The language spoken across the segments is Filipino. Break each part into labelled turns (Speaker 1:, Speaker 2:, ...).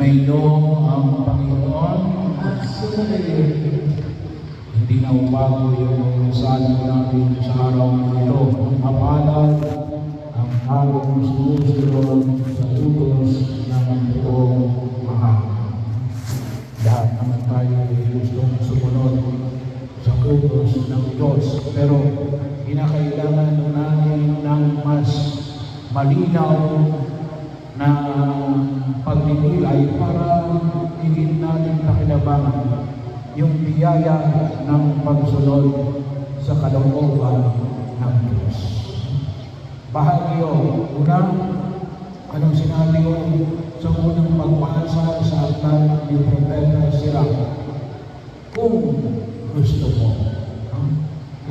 Speaker 1: Sumainyo ang Panginoon at sumainyo. Hindi na umago yung salmo natin sa araw na ito. Mapalad ang araw sumusunod sa utos ng buong mahal. Lahat naman tayo ay gustong sumunod sa utos ng Diyos. Pero kinakailangan natin ng mas malinaw na pagpipilay para higit natin pakilabangan yung biyaya ng pagsunod sa kalooban ng Diyos. Bahagi yun. Una, anong sinabi ko sa unang pagbasa sa aklat ni Propeta Sirach? Kung gusto mo.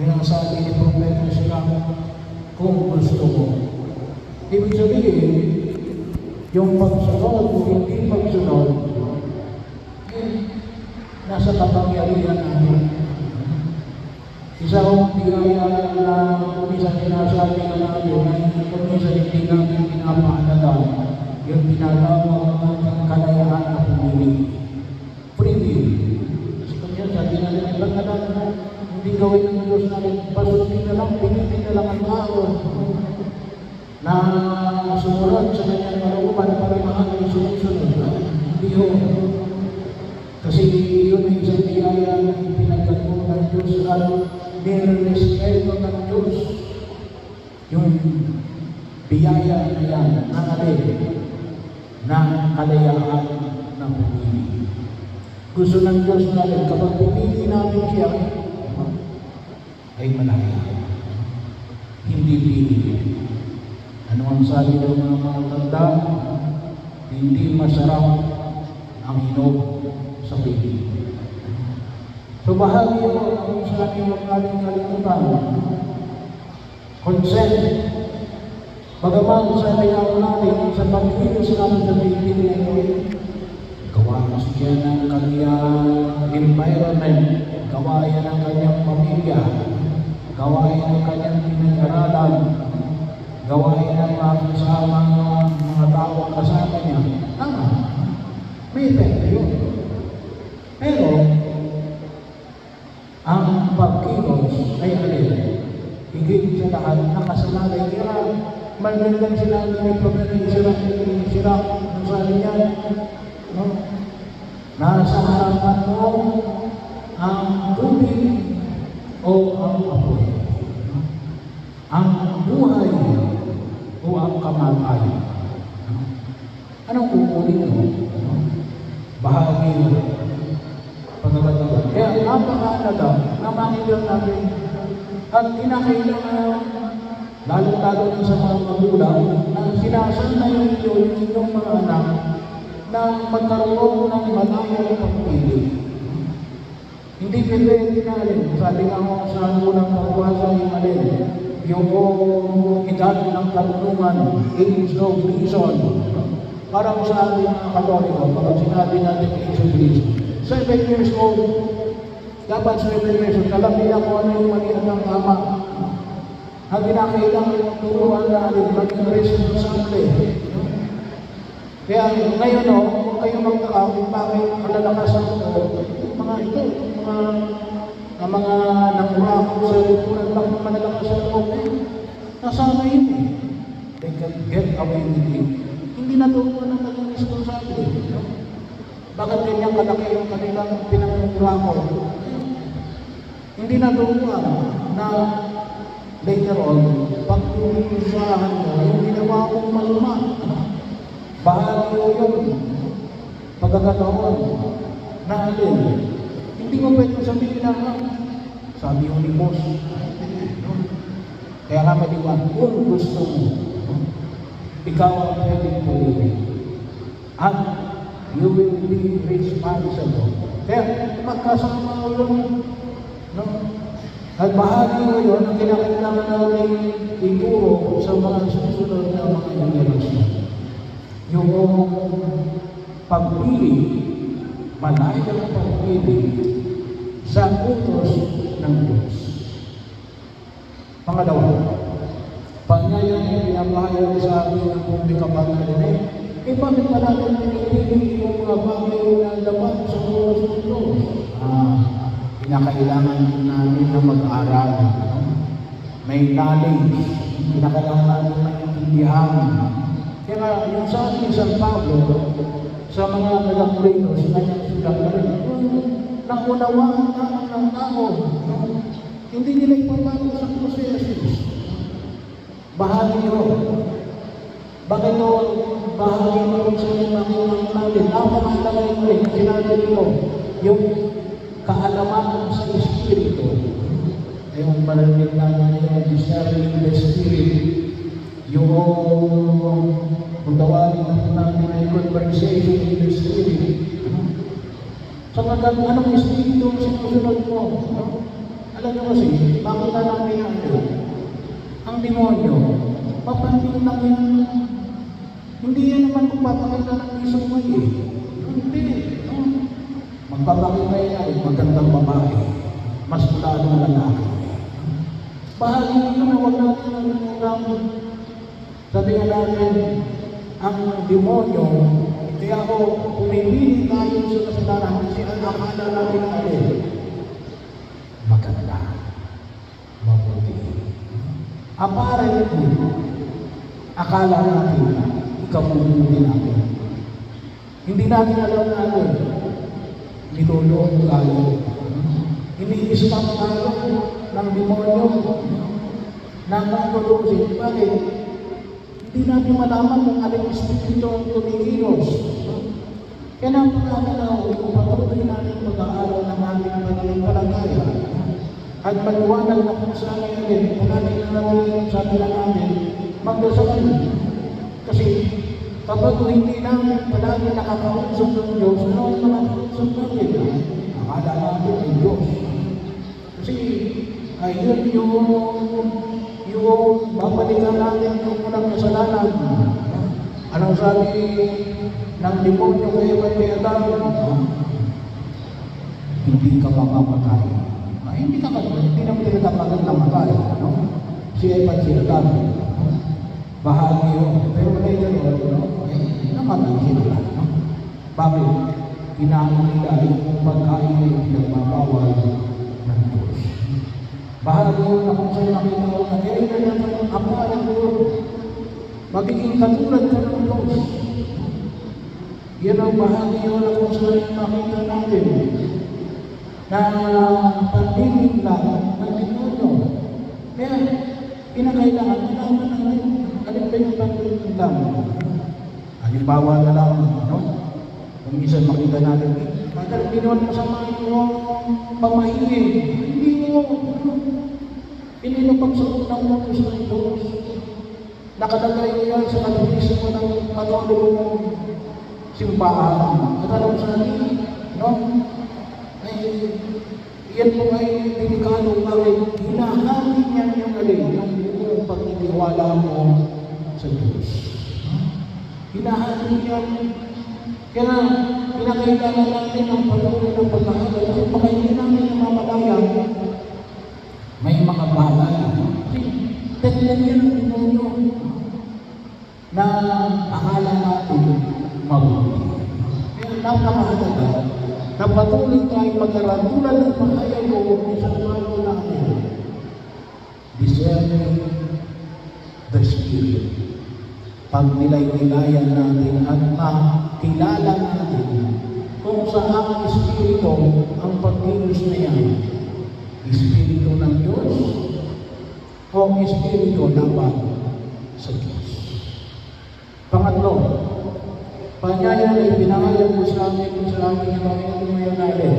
Speaker 1: Yan ang sabi ni Propeta Sirach, kung gusto mo. Ibig sabihin, yung pagsunod o hindi pagsunod, nasa kapangyarihan natin. Isa kong bigaya na minsan sinasabi na natin na kung minsan hindi natin pinapaalala yung tinatawag ng kalayaan na pumili. Free will. Kasi kung yan, sabi natin, ibang nalang hindi gawin ng Diyos natin, pasutin na lang, pinipin na lang ang tao na sumunod sa kanyang kalooban para mahalin sumusunod. Hindi yun. Kasi yun ay isang biyaya na pinagkatuwa ng Diyos at nirespeto ng Diyos. Yung biyaya na yan, ng alin, ng kalayaan ng pumili. Gusto ng Diyos natin, kapag pumili natin siya, ay malaya. Hindi pili. Ano ang sabi ng mga tanda? Hindi masarap ang inog sa pili. So bahagi yun ang sabi ng ating kalimutan. Consent. Bagaman sabi natin sa pagkilos natin sa pili na ito, gawa siya ng kanyang environment, gawa yan ng kanyang pamilya, gawa yan ng kanyang pinag-aralan, gawain ng mga kasamang mga tao kasama niya. Tama. May epekto yun. Pero, ang pagkilos ay alin. Higit sa lahat, nakasalalay. Kaya, magandang sila ng Sirach. Ang sabi niya, no? Nasa harapan mo ang tubig o ang apoy. Ang buhay o ang kamatayan. Anong kukunin mo? Bahagi mo. Pagkakataon. Kaya napakahalaga na makikita natin at kinakailangan lalo-lalo na sa mga magulang na sinasanay ninyo yung inyong mga anak na magkaroon ng malayang pagpili. Hindi pwede na rin. Sabi nga ako sa unang pagbasa yung alin, yung edad ng karunungan, age of reason. Parang sa ating mga Katoliko, kapag sinabi natin age of reason, 7 years old, dapat 7 years old, alam nila kung ano yung mali at ang tama. Ang kinakailangan yung turuan natin, maging responsable. Kaya ngayon huwag kayong magtaka kung bakit malalakas ako, mga ito, mga nangurakot sa likuran, bakit malalakas ako, nasama yun eh. They can get away with it. Hindi naturuan ng maging responsable. Bakit ganyan kalaki yung kanilang pinangurakot? Hindi naturuan na later on, pag usahan mo, yung ginawa kong maluma, bahagi yun, pagkakataon, na alin, hindi mo pwede sabihin na, sabi yung ni boss, kaya nga maliwan, kung gusto mo, ikaw ang pwede pumili. At you will be responsible. Kaya magkasama yun, no? At bahagi mo yun, ang kinakailangan natin ituro sa mga susunod na mga generasyon. Yung pagpili, malayang pagpili sa utos ng Diyos. Pangalawa, panyayang yung pinapahayag sa amin ng publika pag-alin bakit pa natin pinipili yung na kailangan din namin na mag-aral. No? May knowledge, kinakailangan namin maintindihan. Kaya yung sabi ni San Pablo, sa mga taga-Korinto, sa kanyang sulat na rin, naunawaan naman ng tao. No? Hindi nila ipapalo sa prosesos. Bahagi yun. Bakit ito bahagi mo sa mga natin? Napakalagay mo rin, sinabi mo, yung kaalaman sa Espiritu. Yung marinig namin yung discerning the Spirit, yung kung tawagin natin ay conversation in the Spirit. Sapagkat anong Espiritu ang sinusunod mo? No? Alam nyo kasi, makita namin ang demonyo, mapansin lang yan. Hindi yan naman magpapakita ng isang may Hindi. No? Magpapakita yan, magandang babae, mas mula ng lalaki. Bahagi nyo na huwag natin ang nangyayaman. Sabi nga natin, ang demonyo, kaya ako, pumipili tayo sa kasalanan kasi ang akala natin natin, maganda, mabuti. Apparently, akala natin, ikabubuti natin. Hindi natin alam natin, niloloko tayo. Ini-stop tayo ng demonyo na nangulusin. Bakit? Hindi natin malaman kung aling espiritu ang tumikilos. Kaya napakagalaw kung patuloy natin mag-aaral ng ating pananampalataya at maliwanag na kung saan ngayon, kung natin namin, sabi na namin, magdasal. Kasi kapag hindi namin palagi nakakausap ng Diyos, ano ang nakakausap natin? Akala natin ay Diyos. Kasi ayun yung babalikan natin yung unang kasalanan. Anong sabi ng demonyo kay Adam? Hindi ka mamamatay. Hindi naman tinatapagod na matay. No? Si Eva at si Adam. Bahagi yun. Pero later on, namatay sila. No? Bakit? Inaano nila yung pagkain na pinagbabawal ng Diyos. Bahagi yun na kung sa'yo nakita ko na kaya na naman ang amalan ko, magiging katulad ka ng Diyos. Yan ang bahagi yun na kung sa'yo nakita natin na pag-ibig lang ng demonyo. Kaya pinakailangan malaman natin alin ba yung pag-ibig lang. Halimbawa na lang, no? Kung minsan makita natin, bakit ginawa masama yung pamahiin? Hindi mo. Hindi mo pagsuot ng mga gusto ng Diyos. Nakalagay yan sa katulismo ng katolikong simbahan. At alam sa atin, no? Yan po ay delikado bakit hinahamin niya yung alin, yung buong pagtitiwala mo sa Diyos. Hinahamin niya. Kaya pinakailangan natin ang patuloy ng pag-aaral kasi baka hindi namin namamalaya may mga bagay. Tignan yan ang demonyo na akala natin mabuti. Kaya napakahalaga na patuloy tayong mag-aral tulad ng pahayag ko kung sa mga natin. Discerning the Spirit. Pag nilay-nilayan natin at makilala natin kung saan Espiritu ang pagkilos na yan. Espiritu ng Diyos o Espiritu laban sa Diyos. Pangatlo, panyaya na ipinahayag mo sa amin yung mga ngayon natin.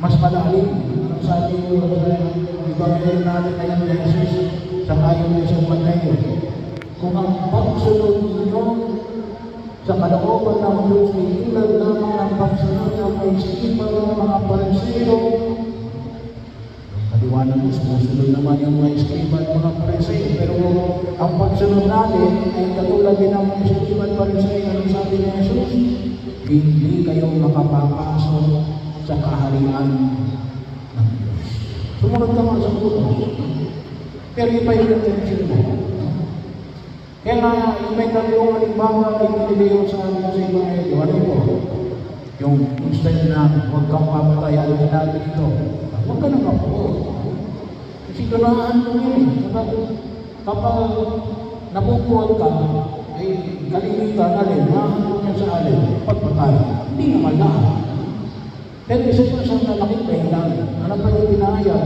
Speaker 1: Mas malalim. Ang sabi mo sa ibang natin na yung Jesus sa ayon ng isang Mateo. Kung ang pagsunod ninyo sa kalooban ng Diyos ay tulad lamang ng pagsunod ng may isipan ng mga Pariseo, kaliwanag mo sumusunod naman yung mga isipan ng mga Pariseo, pero ang pagsunod natin ay katulad din ng mga isipan Pariseo. Anong sabi ni Jesus? Hindi kayo makapapasok sa kaharian ng Diyos. Sumunod ka mga sa Diyos. Pero iba yung intention mo. Kaya nga, may karyong halimbawa ay piniliyo sa ibang medyo. Ano po? Yung style na huwag kang pamatay, alam natin ito. Huwag ka nang mapuot. Kasi ganahan mo yun. Kapag napupuot ka, ay kalimitan alin, nahanap niya sa alin, pagpatay. Hindi naman lahat. Pero isa yun sa malaking dahilan. Ano pa yung pinahayag?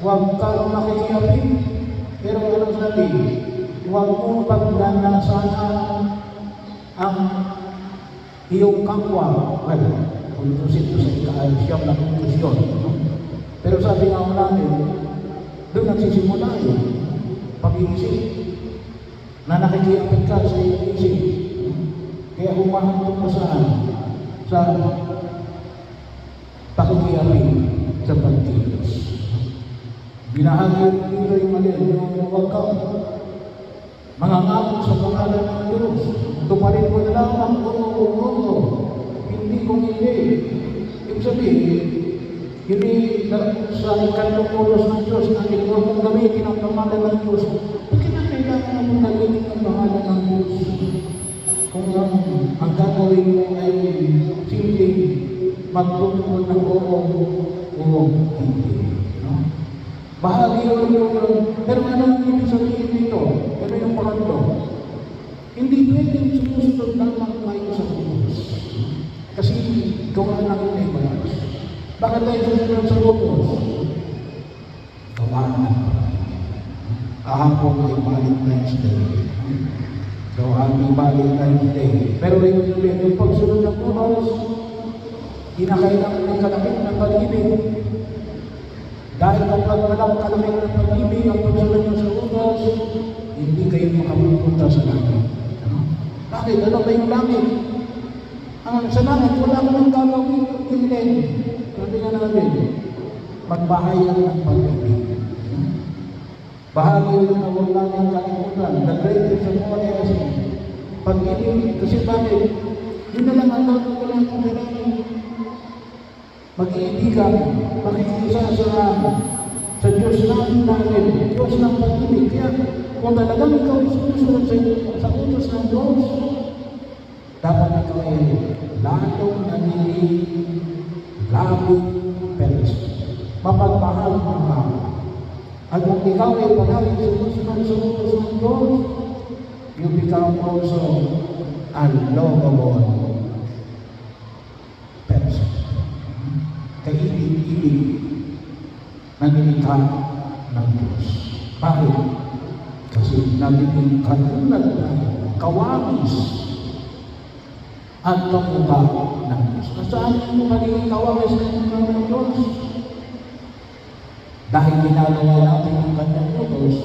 Speaker 1: Huwag kang nakikiapin. Pero ano sabi? Huwag mong pagdanasahan ang iyong kapwa. Well, kung ito sa ika-siyam na konklusyon. Pero sabi nga ko natin, doon nagsisimula yun. Pag-iisip na nakikiapin ka sa iyong isip. Kaya humahantong ka sa pakikiapin sa pagkilos. Binahagi mo dito yung mali, yung huwag kang mangangako sa pangalan ng Diyos. Tuparin mo na lang ang oo. Hindi kung hindi. Ibig sabihin, hindi sa ikalong ulos ng Diyos na ikaw mong gamitin ang pangalan ng Diyos. Bakit na kailangan mong gamitin ang pangalan ng Diyos? Kung ang gagawin mo ay simple, magtutulong ng oo, hindi. Bahagi yun yung, pero anong ibig sabihin dito? Ano yung pangatlo? Hindi pwedeng sumusunod lamang tayo sa utos. Kasi gawa lang yun ay malas. Bakit tayo susunod sa utos? Gawa lang. Kahapon ay Valentine's Day. Happy Valentine's Day. Pero yung pagsunod ng utos, kinakailangan ng kalapit ng pag-ibig. Dahil kapag walang kalapit ng pag-ibig ang pagsunod ng sa utos, hindi kayo makapupunta sa langit. Bakit? Ano ba yung langit? Sa langit, wala ka nang gagawin. Hindi. Sabi nga natin, magbahayan ng pag-ibig. Bahagi yun na huwag natin kalimutan. The greatest of all is pag-ibig. Kasi bakit? Yun na lang ang gagawin ng kailangan. Mag-iibigan, makikisa sa Diyos natin, Diyos ng pag-ibig. Kaya kung talagang ikaw susunod sa utos ng Diyos, dapat ikaw ay lalong nagiging labing person. Mapagmahal ng tao. At kung ikaw ay palaging sumusunod sa utos ng Diyos, you become also a lovable person. Kaibig-ibig na nilikha ng Diyos. Bakit? Kasi nagiging katulad na kawangis at kamukha ng Diyos. Saan yung magiging kawangis at kamukha ng Diyos? Dahil ginagawa natin ang kanyang utos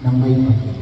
Speaker 1: ng may pag-ibig.